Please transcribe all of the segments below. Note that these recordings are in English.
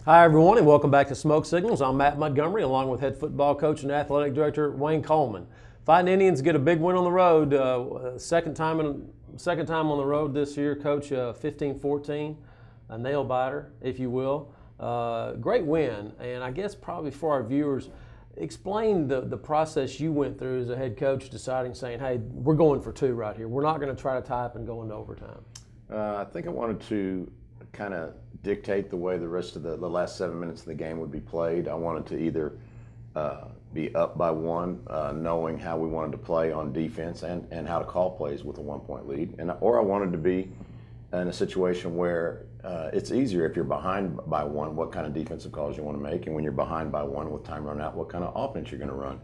Hi everyone and welcome back to Smoke Signals. I'm Matt Montgomery along with head football coach and athletic director Wayne Coleman. Fighting Indians get a big win on the road. Second time on the road this year, Coach. 15-14, a nail biter, if you will. Great win, and I guess probably for our viewers, explain the process you went through as a head coach, saying, hey, we're going for two right here. We're not going to try to tie up and go into overtime. I think I wanted to kind of dictate the way the rest of the last 7 minutes of the game would be played. I wanted to either be up by one, knowing how we wanted to play on defense and how to call plays with a 1-point lead, or I wanted to be in a situation where it's easier if you're behind by one, what kind of defensive calls you want to make, and when you're behind by one with time run out, what kind of offense you're going to run.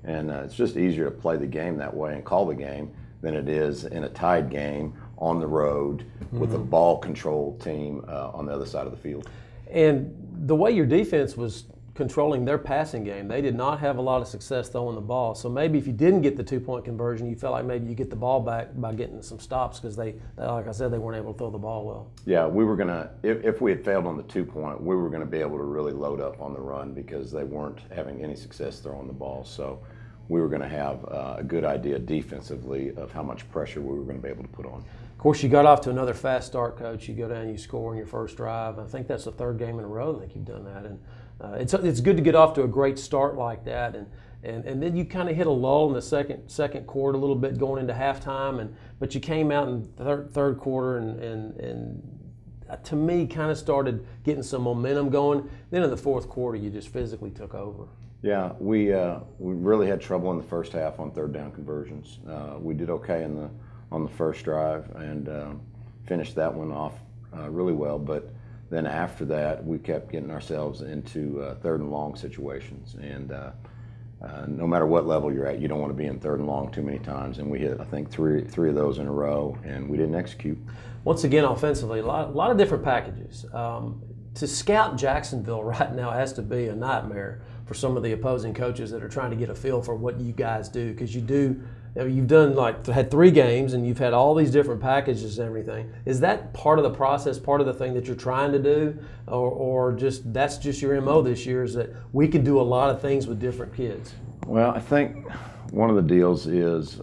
And it's just easier to play the game that way and call the game than it is in a tied game on the road with a ball control team on the other side of the field. And the way your defense was controlling their passing game, they did not have a lot of success throwing the ball. So maybe if you didn't get the 2-point conversion, you felt like maybe you get the ball back by getting some stops because they, like I said, they weren't able to throw the ball well. Yeah, we were gonna, if we had failed on the 2-point, we were gonna be able to really load up on the run because they weren't having any success throwing the ball. So we were gonna have a good idea defensively of how much pressure we were gonna be able to put on. Of course, you got off to another fast start, Coach. You go down, you score on your first drive. I think that's the third game in a row I think you've done that. And it's good to get off to a great start like that. And then you kind of hit a lull in the second quarter a little bit going into halftime. But you came out in the third quarter and to me kind of started getting some momentum going. Then in the fourth quarter, you just physically took over. Yeah, we really had trouble in the first half on third down conversions. We did okay on the first drive and finished that one off really well. But then after that, we kept getting ourselves into third and long situations. And no matter what level you're at, you don't want to be in third and long too many times. And we hit, I think, three of those in a row, and we didn't execute. Once again, offensively, a lot of different packages. To scout Jacksonville right now has to be a nightmare for some of the opposing coaches that are trying to get a feel for what you guys do, because you've done had 3 games and you've had all these different packages and everything. Is that part of the process, part of the thing that you're trying to do, or just that's just your MO this year, is that we can do a lot of things with different kids? Well, I think one of the deals is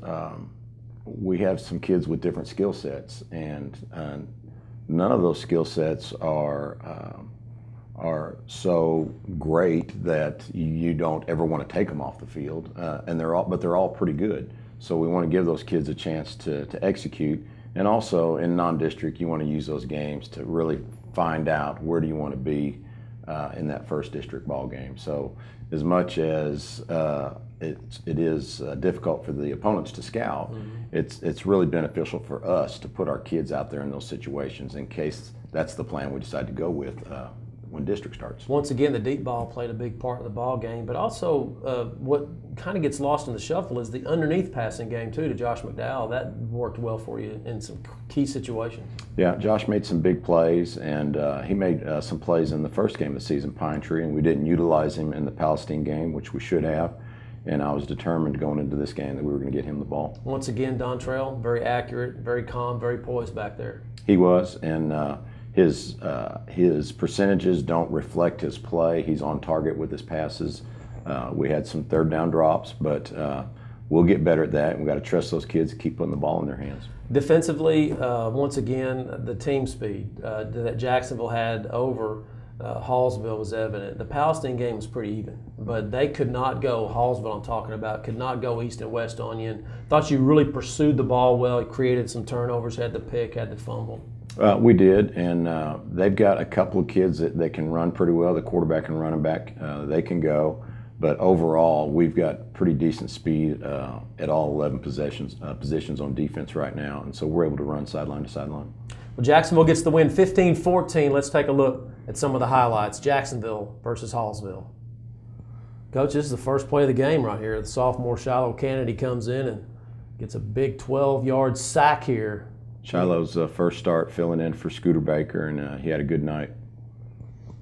we have some kids with different skill sets, and none of those skill sets are so great that you don't ever want to take them off the field, but they're all pretty good. So we want to give those kids a chance to execute, and also in non-district, you want to use those games to really find out where do you want to be in that first district ball game. So as much as it is difficult for the opponents to scout, it's really beneficial for us to put our kids out there in those situations in case that's the plan we decide to go with when district starts. Once again, the deep ball played a big part of the ball game, but also what kind of gets lost in the shuffle is the underneath passing game too to Josh McDowell. That worked well for you in some key situations. Yeah, Josh made some big plays, and he made some plays in the first game of the season, Pine Tree, and we didn't utilize him in the Palestine game, which we should have. And I was determined going into this game that we were going to get him the ball. Once again, Dontrell, very accurate, very calm, very poised back there. He was, and his percentages don't reflect his play. He's on target with his passes. We had some third down drops, but we'll get better at that. We've got to trust those kids to keep putting the ball in their hands. Defensively, once again, the team speed that Jacksonville had over Hallsville was evident. The Palestine game was pretty even, but they could not go, Hallsville I'm talking about, could not go east and west on you. And thought you really pursued the ball well. It created some turnovers, had the pick, had the fumble. We did, and they've got a couple of kids that can run pretty well. The quarterback and running back, they can go. But overall, we've got pretty decent speed at all 11 positions on defense right now, and so we're able to run sideline to sideline. Well, Jacksonville gets the win 15-14. Let's take a look at some of the highlights. Jacksonville versus Hallsville. Coach, this is the first play of the game right here. The sophomore Shiloh Kennedy comes in and gets a big 12-yard sack here. Shiloh's first start filling in for Scooter Baker, and he had a good night.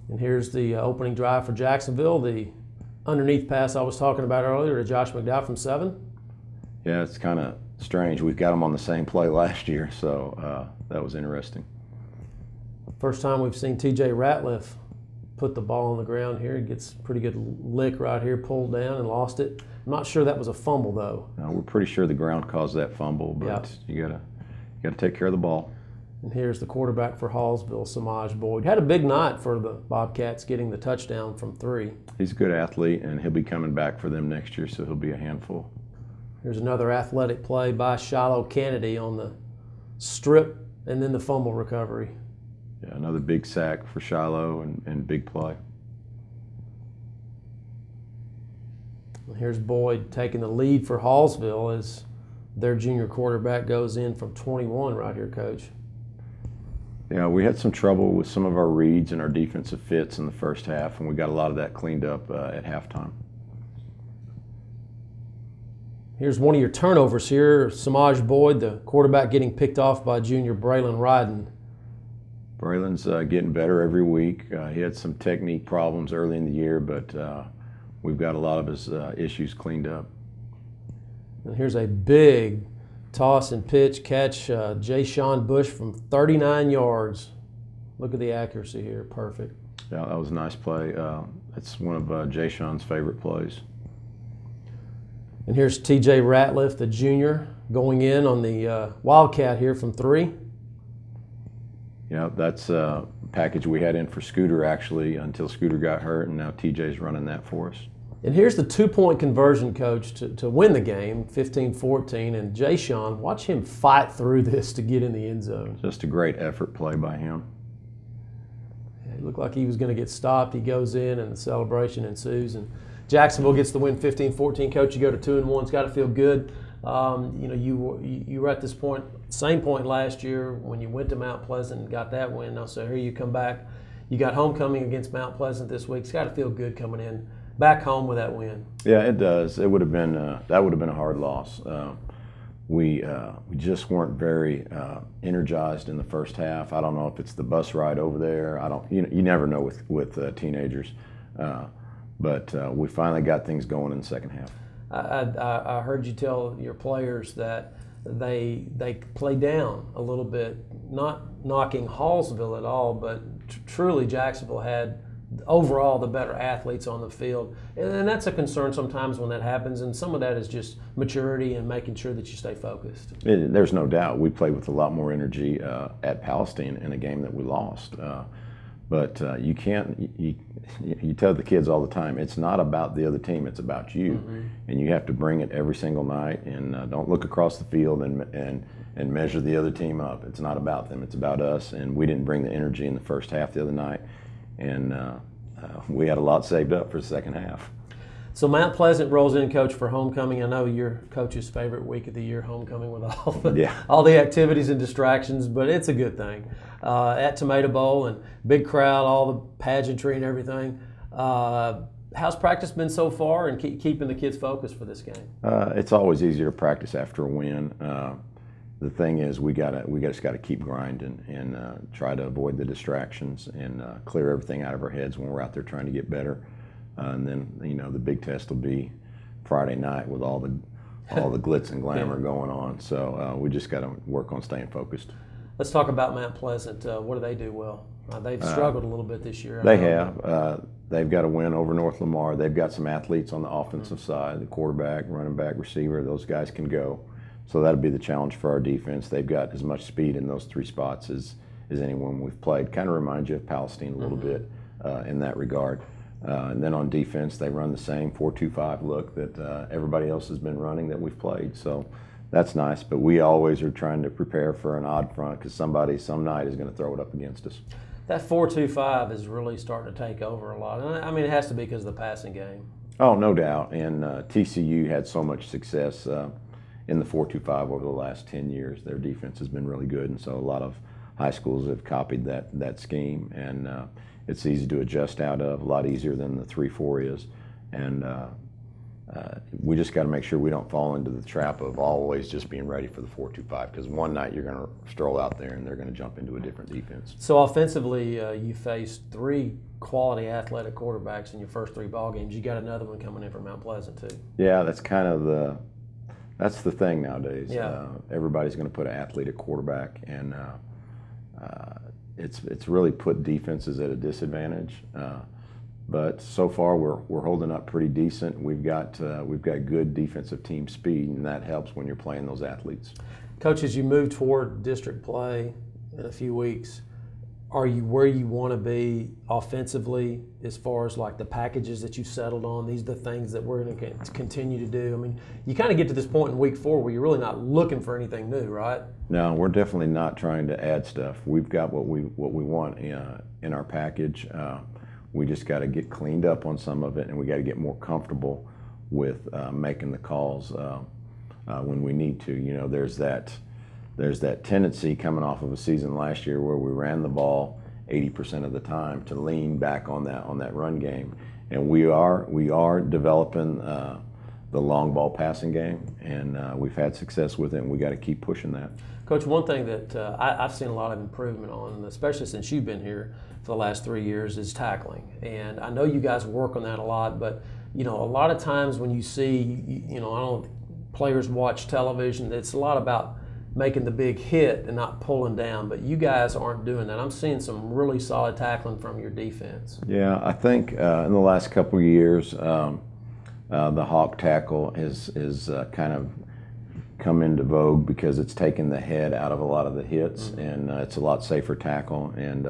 And here's the opening drive for Jacksonville. The underneath pass I was talking about earlier to Josh McDowell from 7. Yeah, it's kind of strange. We've got them on the same play last year, so that was interesting. First time we've seen T.J. Ratliff put the ball on the ground here. He gets a pretty good lick right here, pulled down and lost it. I'm not sure that was a fumble though. No, we're pretty sure the ground caused that fumble, but you gotta take care of the ball. And here's the quarterback for Hallsville, Samaj Boyd. Had a big night for the Bobcats, getting the touchdown from 3. He's a good athlete, and he'll be coming back for them next year, so he'll be a handful. Here's another athletic play by Shiloh Kennedy on the strip and then the fumble recovery. Yeah, another big sack for Shiloh and big play. Here's Boyd taking the lead for Hallsville as their junior quarterback goes in from 21 right here, Coach. Yeah, we had some trouble with some of our reads and our defensive fits in the first half, and we got a lot of that cleaned up at halftime. Here's one of your turnovers here. Samaj Boyd, the quarterback, getting picked off by junior Braylon Ryden. Braylon's getting better every week. He had some technique problems early in the year, but we've got a lot of his issues cleaned up. And here's a big toss and pitch catch, Jay Sean Bush from 39 yards. Look at the accuracy here, perfect. Yeah, that was a nice play. That's one of Jay Sean's favorite plays. And here's TJ Ratliff, the junior, going in on the Wildcat here from 3. Yeah, that's a package we had in for Scooter actually until Scooter got hurt, and now TJ's running that for us. And here's the 2-point conversion, Coach, to win the game, 15-14. And Jay Sean, watch him fight through this to get in the end zone. Just a great effort play by him. Yeah, it looked like he was going to get stopped. He goes in, and the celebration ensues. And Jacksonville gets the win, 15-14. Coach, you go to 2-1. It's got to feel good. You were at this point, same point last year when you went to Mount Pleasant and got that win. Now, so here you come back. You got homecoming against Mount Pleasant this week. It's got to feel good coming in back home with that win. Yeah, it does. It would have been that would have been a hard loss. We just weren't very energized in the first half. I don't know if it's the bus ride over there. You never know with teenagers, but we finally got things going in the second half. I heard you tell your players that they play down a little bit, not knocking Hallsville at all, but truly Jacksonville had overall the better athletes on the field, and that's a concern sometimes when that happens, and some of that is just maturity and making sure that you stay focused. There's no doubt we played with a lot more energy at Palestine in a game that we lost, but you can't you tell the kids all the time, it's not about the other team, it's about you. Mm-hmm. And you have to bring it every single night, and don't look across the field and measure the other team up. It's not about them, it's about us, and we didn't bring the energy in the first half the other night. And we had a lot saved up for the second half. So Mount Pleasant rolls in, Coach, for homecoming. I know your coach's favorite week of the year, homecoming, with all the activities and distractions, but it's a good thing. At Tomato Bowl and big crowd, all the pageantry and everything. How's practice been so far, and keeping the kids focused for this game? It's always easier to practice after a win. The thing is, we just got to keep grinding and try to avoid the distractions and clear everything out of our heads when we're out there trying to get better. And then the big test will be Friday night with all the glitz and glamour going on. So we just got to work on staying focused. Let's talk about Mount Pleasant. What do they do well? They've struggled a little bit this year. They have. They've got a win over North Lamar. They've got some athletes on the offensive side, the quarterback, running back, receiver. Those guys can go. So that'll be the challenge for our defense. They've got as much speed in those 3 spots as anyone we've played. Kind of reminds you of Palestine a little bit in that regard. And then on defense, they run the same 4-2-5 look that everybody else has been running that we've played. So that's nice. But we always are trying to prepare for an odd front because somebody some night is going to throw it up against us. That 4-2-5 is really starting to take over a lot. I mean, it has to be because of the passing game. Oh, no doubt. And TCU had so much success in the 4-2-5 over the last 10 years. Their defense has been really good, and so a lot of high schools have copied that scheme, and it's easy to adjust out of, a lot easier than the 3-4 is. And we just got to make sure we don't fall into the trap of always just being ready for the 4-2-5, because one night you're going to stroll out there and they're going to jump into a different defense. So offensively, you faced 3 quality athletic quarterbacks in your first 3 ball games. You got another one coming in from Mount Pleasant too. Yeah, that's kind of that's the thing nowadays. Yeah. Everybody's going to put an athlete at quarterback, and it's really put defenses at a disadvantage. But so far we're holding up pretty decent. We've got good defensive team speed, and that helps when you're playing those athletes. Coach, as you move toward district play in a few weeks, are you where you want to be offensively as far as like the packages that you settled on? These are the things that we're going to continue to do. I mean, you kind of get to this point in week 4 where you're really not looking for anything new, right? No, we're definitely not trying to add stuff. We've got what we want in our package. We just got to get cleaned up on some of it, and we got to get more comfortable with making the calls when we need to. You know, there's that tendency coming off of a season last year where we ran the ball 80% of the time to lean back on that run game, and we are developing the long ball passing game, and we've had success with it, and we got to keep pushing that. Coach, one thing that I've seen a lot of improvement on, especially since you've been here for the last 3 years, is tackling. And I know you guys work on that a lot, but you know, a lot of times when you see, you know, I don't players watch television, it's a lot about making the big hit and not pulling down, but you guys aren't doing that. I'm seeing some really solid tackling from your defense. Yeah, I think in the last couple of years, the hawk tackle is kind of come into vogue because it's taken the head out of a lot of the hits, and it's a lot safer tackle, and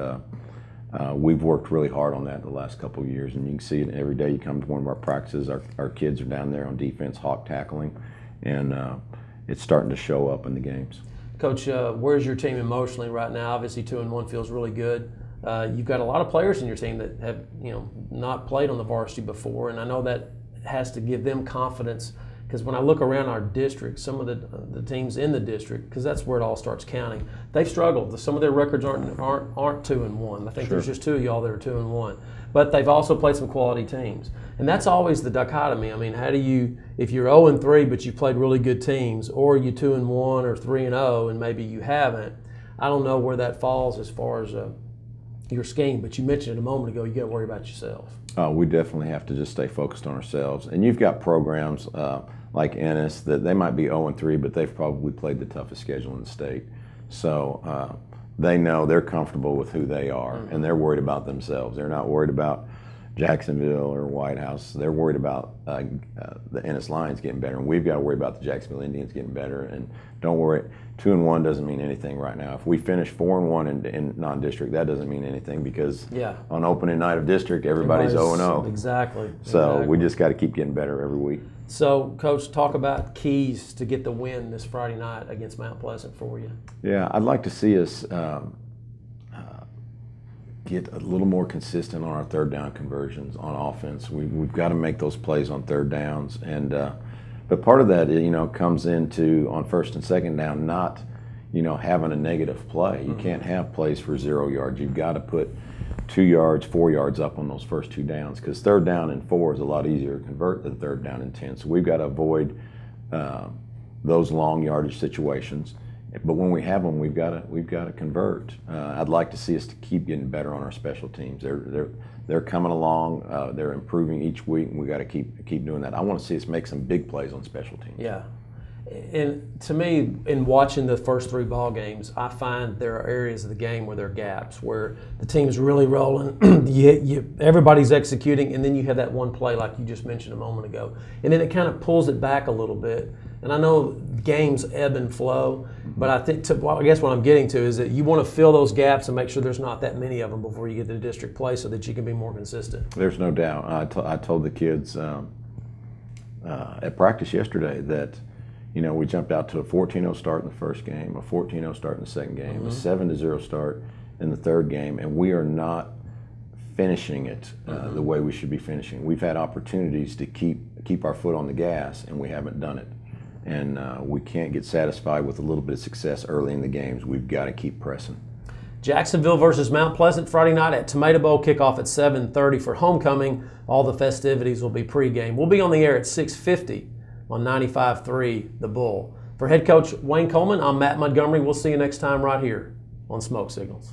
we've worked really hard on that in the last couple of years, and you can see it every day you come to one of our practices. Our kids are down there on defense hawk tackling, and it's starting to show up in the games. Coach, where's your team emotionally right now? Obviously 2-1 feels really good. You've got a lot of players in your team that have, you know, not played on the varsity before, and I know that has to give them confidence. Because when I look around our district, some of the teams in the district, because that's where it all starts counting, they've struggled. Some of their records aren't 2-1. I think Sure. There's just 2 of y'all that are 2-1. But they've also played some quality teams, and that's always the dichotomy. I mean, how do you, if you're 0-3 but you played really good teams, or you 2-1 or 3-0 and maybe you haven't, I don't know where that falls as far as your scheme. But you mentioned it a moment ago. You got to worry about yourself. We definitely have to just stay focused on ourselves. And you've got programs like Ennis that they might be 0-3, but they've probably played the toughest schedule in the state. So they know, they're comfortable with who they are, and they're worried about themselves. They're not worried about Jacksonville or White House. They're worried about the Ennis Lions getting better, and we've got to worry about the Jacksonville Indians getting better. And don't worry, 2-1 doesn't mean anything right now. If we finish 4-1 in non-district, that doesn't mean anything because on opening night of district, everybody's 0-0. Exactly. So we just got to keep getting better every week. So, Coach, talk about keys to get the win this Friday night against Mount Pleasant for you. Yeah, I'd like to see us get a little more consistent on our third down conversions on offense. We've got to make those plays on third downs, and but part of that, you know, comes into on first and second down not, you know, having a negative play. You can't have plays for 0 yards. You've got to put 2 yards, 4 yards up on those first 2 downs, because third down and 4 is a lot easier to convert than third down and 10. So we've got to avoid those long yardage situations. But when we have them, we've got to convert. I'd like to see us to keep getting better on our special teams. They're coming along. They're improving each week, and we got to keep doing that. I want to see us make some big plays on special teams. Yeah. And to me, in watching the first 3 ball games, I find there are areas of the game where there are gaps, where the team's really rolling, everybody's executing, and then you have that one play like you just mentioned a moment ago. And then it kind of pulls it back a little bit. And I know games ebb and flow, but I think I guess what I'm getting to is that you want to fill those gaps and make sure there's not that many of them before you get to the district play so that you can be more consistent. There's no doubt. I told the kids at practice yesterday that, you know, we jumped out to a 14-0 start in the first game, a 14-0 start in the second game, a 7-0 start in the third game, and we are not finishing it the way we should be finishing. We've had opportunities to keep our foot on the gas, and we haven't done it. And we can't get satisfied with a little bit of success early in the games. We've got to keep pressing. Jacksonville versus Mount Pleasant Friday night at Tomato Bowl, kickoff at 7:30 for homecoming. All the festivities will be pregame. We'll be on the air at 6:50 on 95.3 The Bull. For head coach Wayne Coleman, I'm Matt Montgomery. We'll see you next time right here on Smoke Signals.